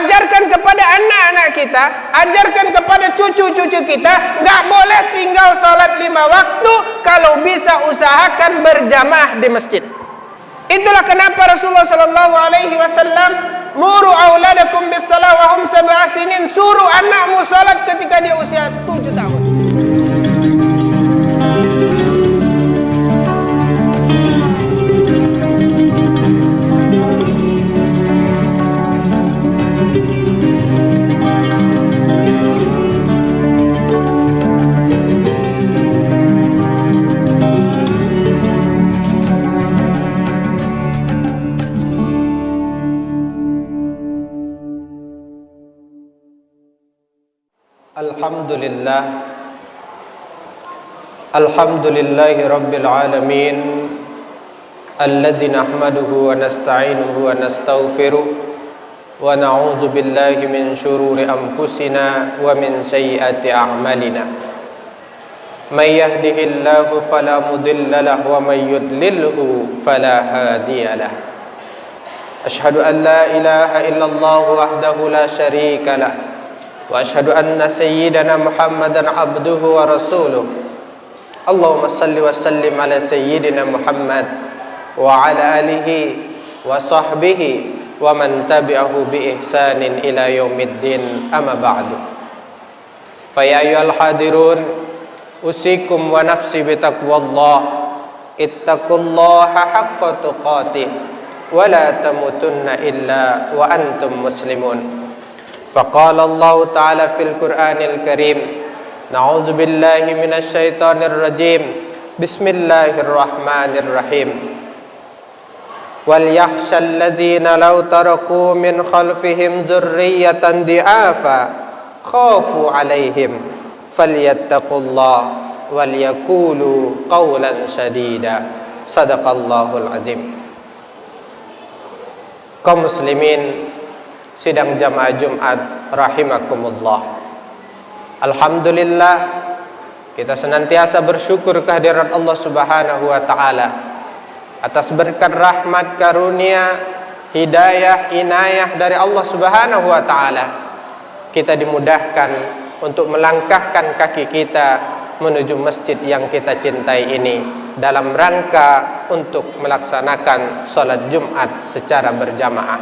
ajarkan kepada anak-anak kita, ajarkan kepada cucu-cucu kita, nggak boleh tinggal sholat 5 waktu, kalau bisa usahakan berjamaah di masjid. Itulah kenapa Rasulullah sallallahu alaihi wasallam muru auladakum bis shalah wa hum sab'a sinin, suruh anakmu salat ketika dia usia 7 tahun. Alhamdulillahi Rabbil Alamin, alladzi nahmaduhu wa nasta'inuhu wa nastaghfiruh wa na'udzu billahi min syururi anfusina wa min sayyiati a'malina. May yahdihillahu fala mudilla lahu wa may yudlilhu fala hadiya lahu. Asyhadu an la ilaha illallah wahdahu la syarika lahu wa asyhadu anna sayyidana Muhammadan abduhu wa rasuluh. Allahumma salli wa sallim ala sayyidina Muhammad wa ala alihi wa sahbihi wa man tabi'ahu bi ihsanin ila yaumiddin, amma ba'du. Fa ya ayyuhal hadirun, usikum wa nafsi bi taqwallah, ittaqullaha haqqa tuqatih wa la tamutunna illa wa antum muslimun. Faqala Allah ta'ala fil Qur'anil Karim, na'udzu billahi minasy syaithanir rajim. Bismillahirrahmanirrahim. Wal yakhshal ladzina law taraku min khalfihim dzurriyyatan di'afa khafu 'alaihim falyattaqullaha wal yaqulu qawlan sadida. Shadaqallahul azim. Kaum muslimin sidang jamaah Jumat rahimakumullah. Alhamdulillah, kita senantiasa bersyukur kehadiran Allah Subhanahu wa taala atas berkat rahmat, karunia, hidayah, inayah dari Allah Subhanahu wa taala. Kita dimudahkan untuk melangkahkan kaki kita menuju masjid yang kita cintai ini dalam rangka untuk melaksanakan salat Jumat secara berjamaah.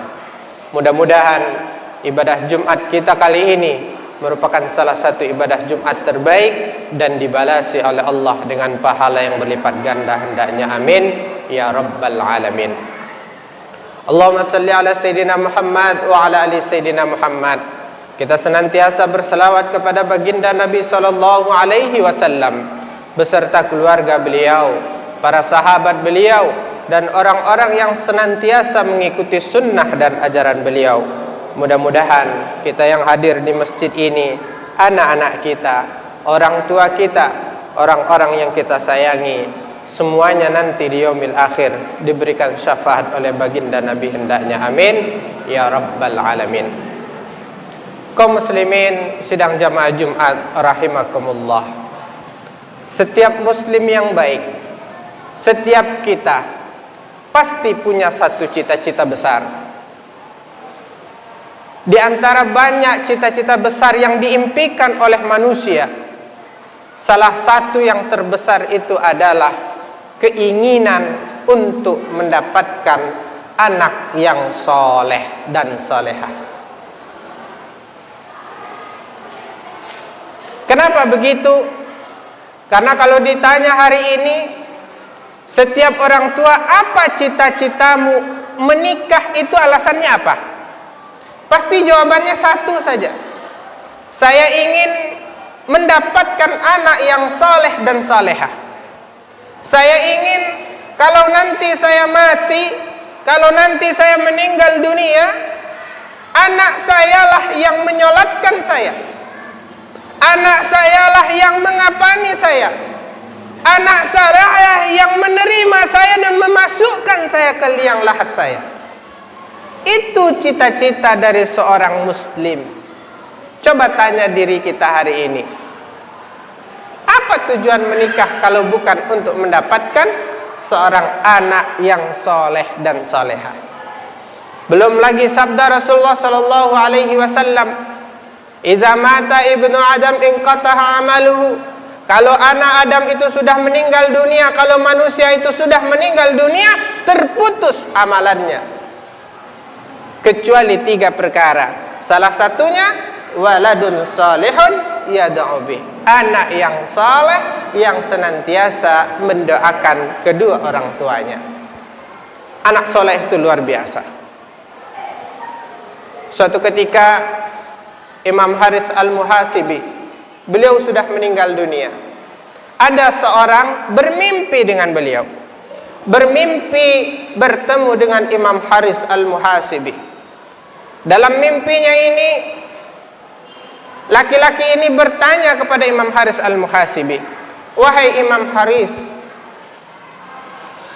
Mudah-mudahan ibadah Jumat kita kali ini merupakan salah satu ibadah Jumat terbaik dan dibalasi oleh Allah dengan pahala yang berlipat ganda hendaknya, amin ya rabbal alamin. Allahumma salli ala sayyidina Muhammad wa ala ali sayyidina Muhammad. Kita senantiasa berselawat kepada baginda Nabi sallallahu alaihi wasallam beserta keluarga beliau, para sahabat beliau, dan orang-orang yang senantiasa mengikuti sunnah dan ajaran beliau. Mudah-mudahan kita yang hadir di masjid ini, anak-anak kita, orang tua kita, orang-orang yang kita sayangi, semuanya nanti di yaumil akhir diberikan syafaat oleh baginda Nabi hendaknya, amin ya rabbal alamin. Kaum muslimin sidang jamaah Jumat rahimakumullah. Setiap muslim yang baik, setiap kita pasti punya satu cita-cita besar. Di antara banyak cita-cita besar yang diimpikan oleh manusia, salah satu yang terbesar itu adalah keinginan untuk mendapatkan anak yang soleh dan solehah. Kenapa begitu? Karena kalau ditanya hari ini, setiap orang tua, apa cita-citamu menikah, itu alasannya apa? Pasti jawabannya satu saja. Saya ingin mendapatkan anak yang soleh dan solehah. Saya ingin kalau nanti saya mati, kalau nanti saya meninggal dunia, anak sayalah yang menyolatkan saya. Anak sayalah yang mengapani saya. Anak sayalah yang menerima saya dan memasukkan saya ke liang lahat saya. Itu cita-cita dari seorang muslim. Coba tanya diri kita hari ini, apa tujuan menikah kalau bukan untuk mendapatkan seorang anak yang soleh dan solehah? Belum lagi sabda Rasulullah sallallahu alaihi wasallam, "Idza mata ibnu Adam inqata'a amaluhu." Kalau anak Adam itu sudah meninggal dunia, kalau manusia itu sudah meninggal dunia, terputus amalannya. Kecuali 3 perkara. Salah satunya waladun salihun yad'u bih. Anak yang saleh yang senantiasa mendoakan kedua orang tuanya. Anak soleh itu luar biasa. Suatu ketika Imam Haris Al-Muhasibi, beliau sudah meninggal dunia. Ada seorang bermimpi dengan beliau. Bermimpi bertemu dengan Imam Haris Al-Muhasibi. Dalam mimpinya ini, laki-laki ini bertanya kepada Imam Haris Al-Muhasibi, "Wahai Imam Haris,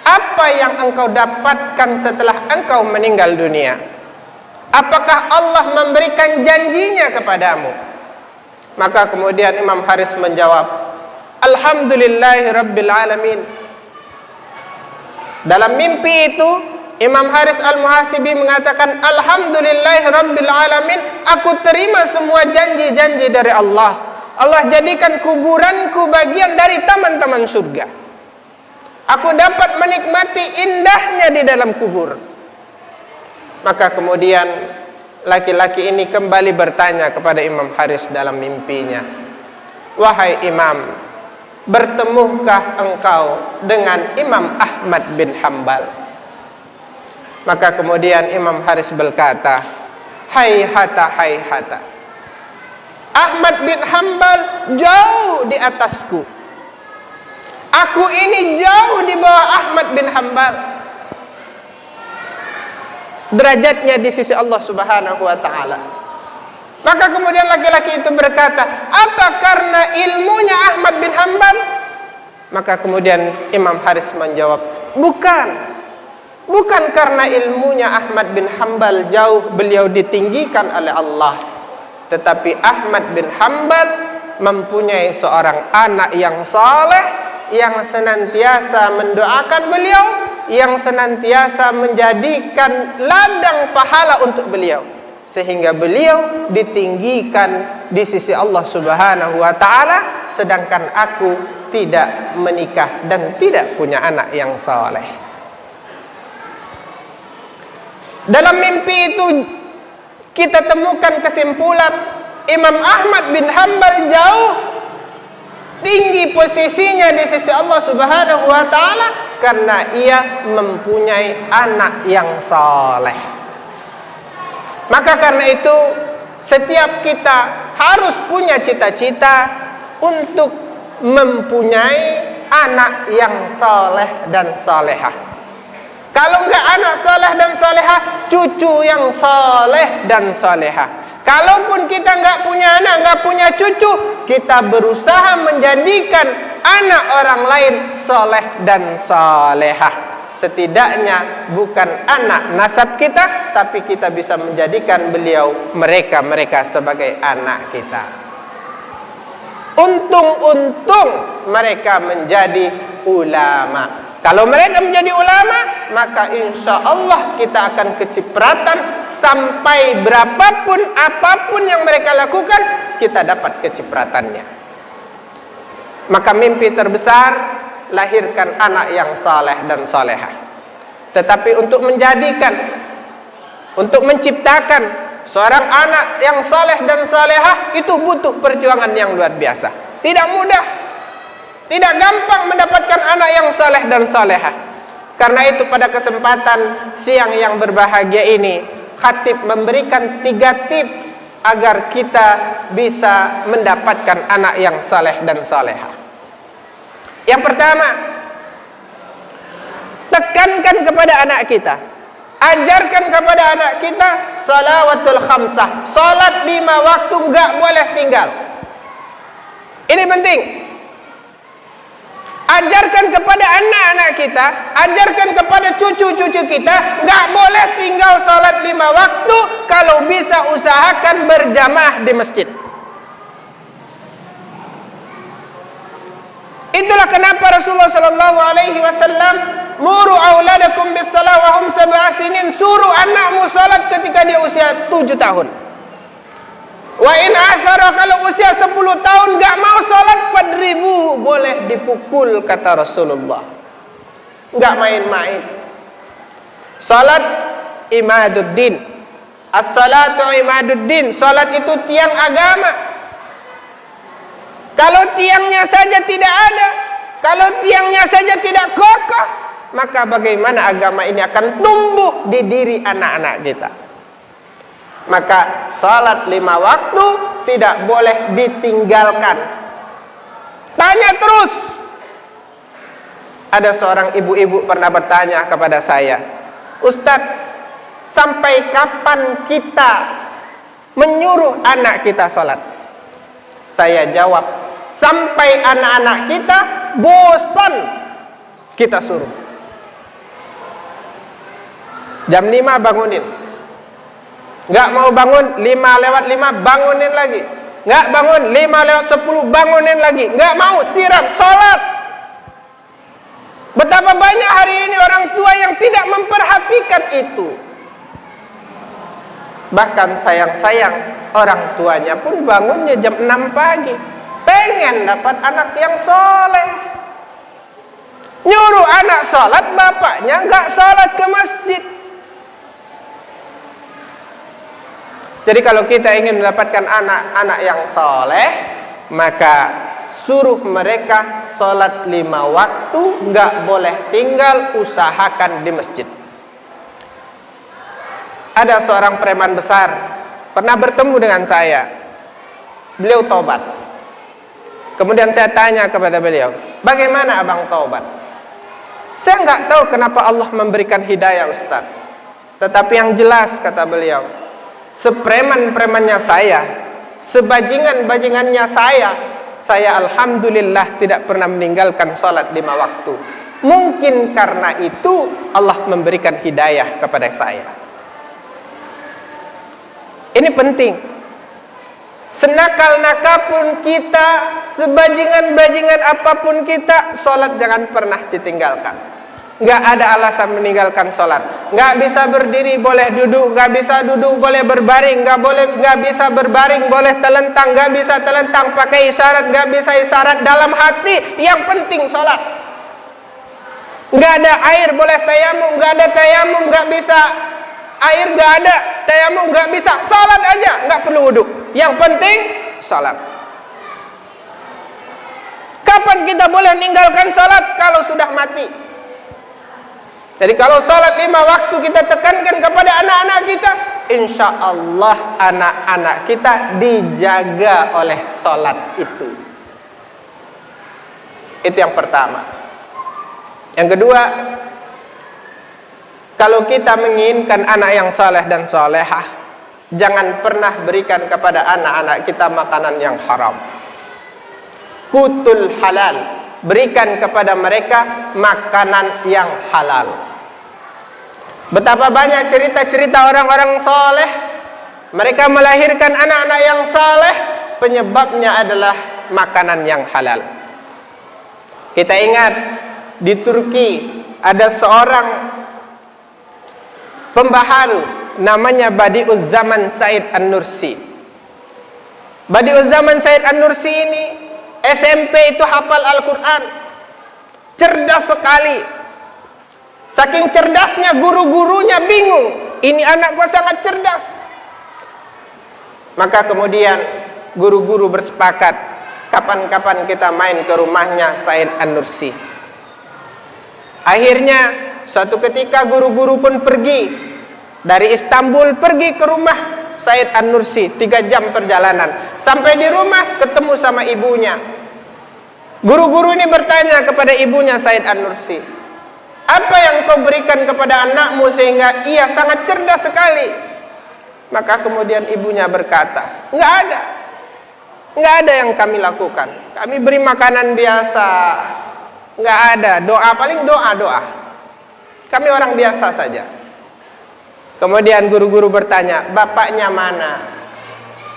apa yang engkau dapatkan setelah engkau meninggal dunia? Apakah Allah memberikan janjinya kepadamu?" Maka kemudian Imam Haris menjawab, "Alhamdulillahi Rabbil Alamin." Dalam mimpi itu Imam Haris Al-Muhasibi mengatakan, "Alhamdulillahi Rabbil Alamin, aku terima semua janji-janji dari Allah. Allah jadikan kuburanku bagian dari taman-taman surga. Aku dapat menikmati indahnya di dalam kubur." Maka kemudian laki-laki ini kembali bertanya kepada Imam Haris dalam mimpinya, "Wahai Imam, bertemukah engkau dengan Imam Ahmad bin Hanbal?" Maka kemudian Imam Haris berkata, "Hayhata hayhata. Ahmad bin Hanbal jauh di atasku. Aku ini jauh di bawah Ahmad bin Hanbal. Derajatnya di sisi Allah Subhanahu wa taala." Maka kemudian laki-laki itu berkata, "Apa karena ilmunya Ahmad bin Hanbal?" Maka kemudian Imam Haris menjawab, Bukan karena ilmunya Ahmad bin Hanbal jauh, beliau ditinggikan oleh Allah. Tetapi Ahmad bin Hanbal mempunyai seorang anak yang saleh, yang senantiasa mendoakan beliau, yang senantiasa menjadikan ladang pahala untuk beliau, sehingga beliau ditinggikan di sisi Allah Subhanahu wa taala, sedangkan aku tidak menikah dan tidak punya anak yang saleh. Dalam mimpi itu kita temukan kesimpulan Imam Ahmad bin Hanbal jauh tinggi posisinya di sisi Allah Subhanahu wa taala karena ia mempunyai anak yang saleh. Maka karena itu setiap kita harus punya cita-cita untuk mempunyai anak yang saleh dan salehah. Kalau enggak anak saleh dan salehah, cucu yang saleh dan salehah. Kalaupun kita enggak punya anak, enggak punya cucu, kita berusaha menjadikan anak orang lain saleh dan salehah. Setidaknya bukan anak nasab kita, tapi kita bisa menjadikan mereka sebagai anak kita. Untung-untung mereka menjadi ulama. Kalau mereka menjadi ulama, maka insya Allah kita akan kecipratan sampai berapapun, apapun yang mereka lakukan, kita dapat kecipratannya. Maka mimpi terbesar, lahirkan anak yang saleh dan salehah. Tetapi untuk menciptakan seorang anak yang saleh dan salehah, itu butuh perjuangan yang luar biasa. Tidak mudah. Tidak gampang mendapatkan anak yang saleh dan salehah. Karena itu pada kesempatan siang yang berbahagia ini, khatib memberikan 3 tips agar kita bisa mendapatkan anak yang saleh dan salehah. Yang pertama, tekankan kepada anak kita, ajarkan kepada anak kita salawatul khamsah, salat 5 waktu enggak boleh tinggal. Ini penting. Ajarkan kepada anak-anak kita, ajarkan kepada cucu-cucu kita, enggak boleh tinggal salat 5 waktu, kalau bisa usahakan berjamaah di masjid. Itulah kenapa Rasulullah sallallahu alaihi wasallam muru auladakum bis shalah wa hum sab'a sinin, suruh anakmu salat ketika dia usia 7 tahun. Wa in asara, kalau usia 10 tahun enggak mau salat, fadribu, boleh dipukul, kata Rasulullah. Enggak main-main. Salat imaduddin. As-salatu imaduddin. Salat itu tiang agama. Kalau tiangnya saja tidak ada, kalau tiangnya saja tidak kokoh, maka bagaimana agama ini akan tumbuh di diri anak-anak kita? Maka salat 5 waktu tidak boleh ditinggalkan. Tanya terus. Ada seorang ibu-ibu pernah bertanya kepada saya, Ustadz, sampai kapan kita menyuruh anak kita salat? Saya jawab, sampai anak-anak kita bosan kita suruh. Jam 5 bangunin. Enggak mau bangun, 5:05 bangunin lagi. Enggak bangun, 5:10 bangunin lagi. Enggak mau, siram, salat. Betapa banyak hari ini orang tua yang tidak memperhatikan itu. Bahkan sayang-sayang, orang tuanya pun bangunnya jam 6 pagi. Pengen dapat anak yang soleh. Nyuruh anak salat, bapaknya enggak salat ke masjid. Jadi kalau kita ingin mendapatkan anak-anak yang soleh, maka suruh mereka salat 5 waktu, enggak boleh tinggal, usahakan di masjid. Ada seorang preman besar pernah bertemu dengan saya. Beliau taubat. Kemudian saya tanya kepada beliau, bagaimana abang taubat? Saya enggak tahu kenapa Allah memberikan hidayah, Ustaz. Tetapi yang jelas, kata beliau, sepreman-premannya saya, sebajingan-bajingannya saya alhamdulillah tidak pernah meninggalkan salat 5 waktu. Mungkin karena itu Allah memberikan hidayah kepada saya. Ini penting. Senakal-nakal pun kita, sebajingan-bajingan apapun kita, salat jangan pernah ditinggalkan. Enggak ada alasan meninggalkan salat. Enggak bisa berdiri, boleh duduk. Enggak bisa duduk, boleh berbaring. Enggak bisa berbaring, boleh telentang. Enggak bisa telentang, pakai isyarat. Enggak bisa isyarat, dalam hati. Yang penting salat. Enggak ada air, boleh tayamum. Enggak ada tayamum, enggak bisa air, enggak ada tayamum, enggak bisa, salat aja, enggak perlu wudu. Yang penting salat. Kapan kita boleh meninggalkan salat? Kalau sudah mati. Jadi kalau salat 5 waktu kita tekankan kepada anak-anak kita, insya Allah anak-anak kita dijaga oleh salat itu. Itu yang pertama. Yang kedua, kalau kita menginginkan anak yang saleh dan salehah, jangan pernah berikan kepada anak-anak kita makanan yang haram. Kutul halal, berikan kepada mereka makanan yang halal. Betapa banyak cerita-cerita orang-orang saleh, mereka melahirkan anak-anak yang saleh, penyebabnya adalah makanan yang halal. Kita ingat di Turki ada seorang pembaharu namanya Badi'uz Zaman Said An-Nursi. Badi'uz Zaman Said An-Nursi ini SMP itu hafal Al-Quran, cerdas sekali. Saking cerdasnya guru-gurunya bingung, ini anak gua sangat cerdas. Maka kemudian guru-guru bersepakat, kapan-kapan kita main ke rumahnya Said An-Nursi. Akhirnya suatu ketika guru-guru pun pergi dari Istanbul, pergi ke rumah Said An-Nursi, 3 jam perjalanan. Sampai di rumah ketemu sama ibunya. Guru-guru ini bertanya kepada ibunya Said An-Nursi, apa yang kau berikan kepada anakmu sehingga ia sangat cerdas sekali? Maka kemudian ibunya berkata, enggak ada yang kami lakukan. Kami beri makanan biasa, enggak ada doa, paling doa. Kami orang biasa saja. Kemudian guru-guru bertanya, bapaknya mana?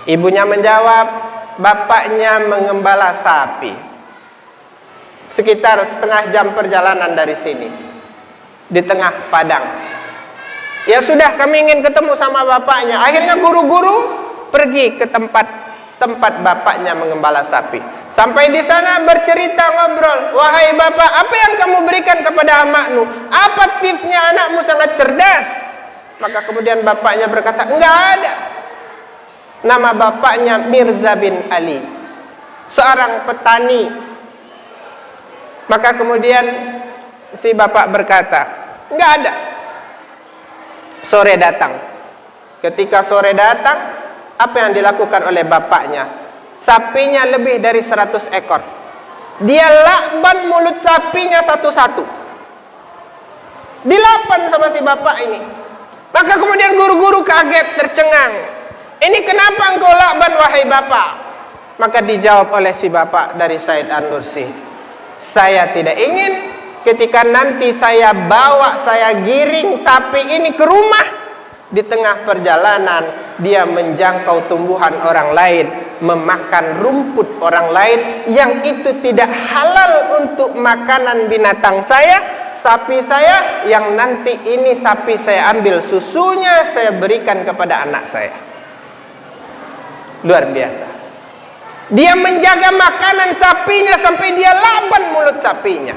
Ibunya menjawab, bapaknya mengembala sapi. Sekitar setengah jam perjalanan dari sini. di tengah padang. Ya sudah, kami ingin ketemu sama bapaknya. Akhirnya guru-guru pergi ke tempat bapaknya mengembala sapi. Sampai di sana bercerita, ngobrol, "Wahai bapak, apa yang kamu berikan kepada anakmu? Apa tipsnya? Anakmu sangat cerdas." Maka kemudian bapaknya berkata, "Enggak ada." Nama bapaknya Mirza bin Ali, seorang petani. Maka kemudian si bapak berkata, "Enggak ada." Sore datang. Ketika sore datang, apa yang dilakukan oleh bapaknya? Sapinya lebih dari 100 ekor. Dia lakban mulut sapinya satu-satu. Dilapan sama si bapak ini. Maka kemudian guru-guru kaget, tercengang. "Ini kenapa engkau lakban, wahai bapak?" Maka dijawab oleh si bapak dari Said An-Nursi, "Saya tidak ingin ketika nanti saya bawa, saya giring sapi ini ke rumah, di tengah perjalanan dia menjangkau tumbuhan orang lain, memakan rumput orang lain yang itu tidak halal untuk makanan binatang saya, sapi saya, yang nanti ini sapi saya ambil susunya, saya berikan kepada anak saya." Luar biasa. Dia menjaga makanan sapinya sampai dia laban mulut sapinya.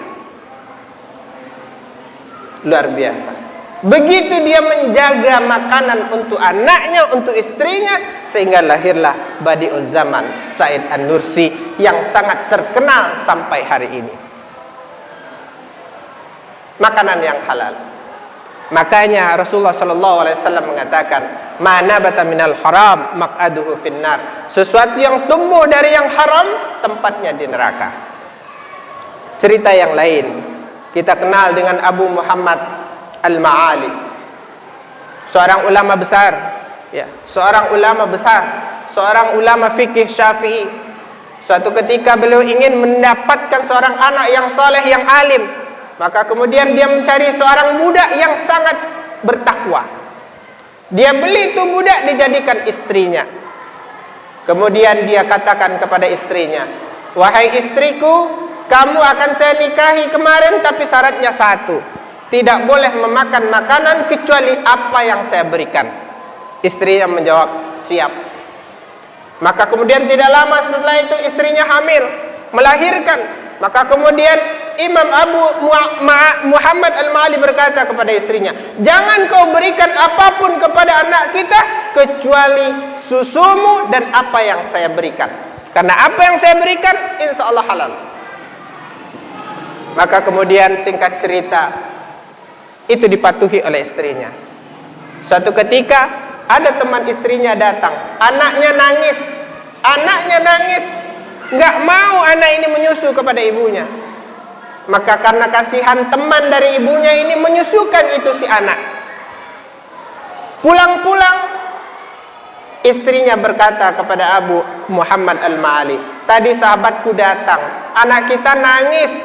Luar biasa. Begitu dia menjaga makanan untuk anaknya, untuk istrinya, sehingga lahirlah Badi'uz Zaman Said An-Nursi yang sangat terkenal sampai hari ini. Makanan yang halal. Makanya Rasulullah SAW mengatakan, "Ma nabata minal haram maq'aduhu finnar." Sesuatu yang tumbuh dari yang haram, tempatnya di neraka. Cerita yang lain, kita kenal dengan Abu Muhammad Al-Ma'ali, seorang ulama besar, ya, seorang ulama besar, seorang ulama fikih Syafi'i. Suatu ketika beliau ingin mendapatkan seorang anak yang saleh, yang alim, maka kemudian dia mencari seorang budak yang sangat bertakwa. Dia beli itu budak, dijadikan istrinya. Kemudian dia katakan kepada istrinya, "Wahai istriku, kamu akan saya nikahi kemarin, tapi syaratnya satu. Tidak boleh memakan makanan kecuali apa yang saya berikan." Istrinya menjawab, "Siap." Maka kemudian tidak lama setelah itu istrinya hamil, melahirkan. Maka kemudian Imam Abu Muhammad Al-Ma'ali berkata kepada istrinya, "Jangan kau berikan apapun kepada anak kita kecuali susumu dan apa yang saya berikan. Karena apa yang saya berikan insya Allah halal." Maka kemudian singkat cerita, itu dipatuhi oleh istrinya. Suatu ketika ada teman istrinya datang, anaknya nangis, nggak mau anak ini menyusu kepada ibunya. Maka karena kasihan teman dari ibunya ini menyusukan itu si anak. Pulang-pulang istrinya berkata kepada Abu Muhammad Al-Ma'ali, "Tadi sahabatku datang, anak kita nangis,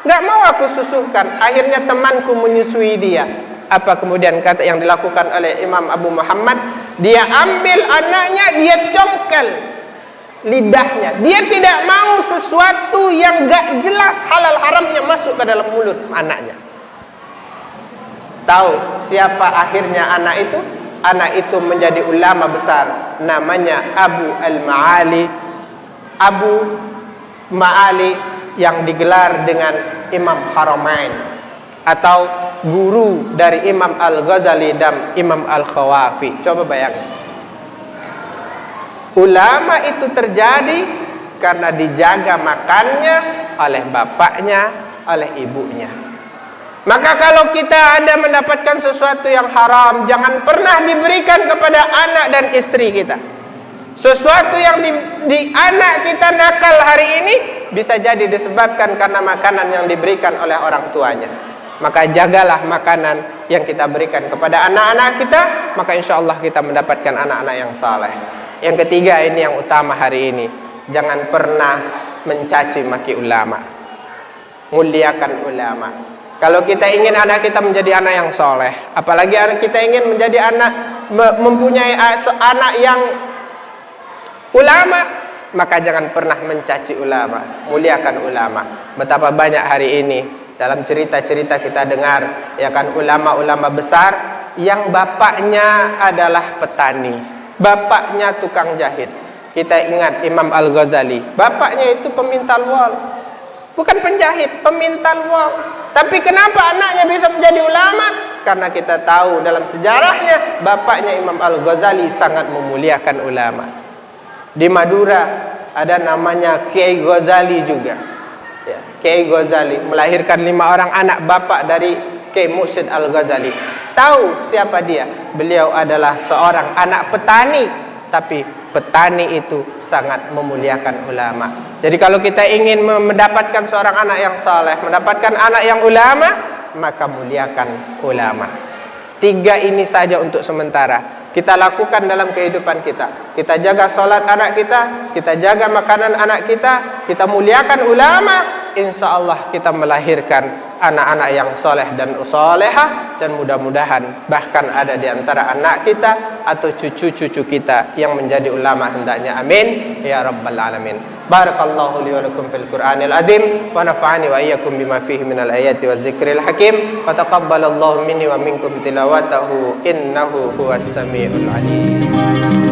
nggak mau aku susukan, akhirnya temanku menyusui dia." Apa kemudian kata yang dilakukan oleh Imam Abu Muhammad? Dia ambil anaknya, dia congkel lidahnya. Dia tidak mau sesuatu yang gak jelas halal haramnya masuk ke dalam mulut anaknya. Tahu siapa akhirnya anak itu? Anak itu menjadi ulama besar, namanya Abu Al-Ma'ali, Abu Ma'ali, yang digelar dengan Imam Haramain, atau guru dari Imam Al-Ghazali dan Imam Al-Khawafi. Coba bayangkan. Ulama itu terjadi karena dijaga makannya oleh bapaknya, oleh ibunya. Maka kalau kita ada mendapatkan sesuatu yang haram, jangan pernah diberikan kepada anak dan istri kita. Sesuatu yang di anak kita nakal hari ini bisa jadi disebabkan karena makanan yang diberikan oleh orang tuanya. Maka jagalah makanan yang kita berikan kepada anak-anak kita, maka insya Allah kita mendapatkan anak-anak yang saleh. Yang ketiga, ini yang utama hari ini, jangan pernah mencaci maki ulama, muliakan ulama. Kalau kita ingin anak kita menjadi anak yang soleh, apalagi anak kita ingin menjadi anak, mempunyai anak yang ulama, maka jangan pernah mencaci ulama, muliakan ulama. Betapa banyak hari ini Dalam cerita-cerita kita dengar, ya kan, ulama-ulama besar yang bapaknya adalah petani, bapaknya tukang jahit. Kita ingat Imam Al-Ghazali, bapaknya itu pemintal wol, bukan penjahit, pemintal wol. Tapi kenapa anaknya bisa menjadi ulama? Karena kita tahu dalam sejarahnya bapaknya Imam Al-Ghazali sangat memuliakan ulama. Di Madura ada namanya Kiai Ghazali juga. Ya, Kiai Ghazali melahirkan 5 orang anak bapak dari Kiai Mursyid Al-Ghazali. Tahu siapa dia? Beliau adalah seorang anak petani, tapi petani itu sangat memuliakan ulama. Jadi kalau kita ingin mendapatkan seorang anak yang saleh, mendapatkan anak yang ulama, maka muliakan ulama. 3 ini saja untuk sementara kita lakukan dalam kehidupan kita. Kita jaga salat anak kita jaga makanan anak kita muliakan ulama. Insya Allah kita melahirkan anak-anak yang soleh dan usolehah, dan mudah-mudahan bahkan ada di antara anak kita atau cucu-cucu kita yang menjadi ulama hendaknya. Amin ya rabbal alamin. Barakallahu li wa lakum fil Qur'anil azim wa nafa'ani wa iyyakum bima fihi minal ayati wa dzikril hakim wa taqabbalallahu minni wa minkum tilawatahu innahu huwas samiul alim.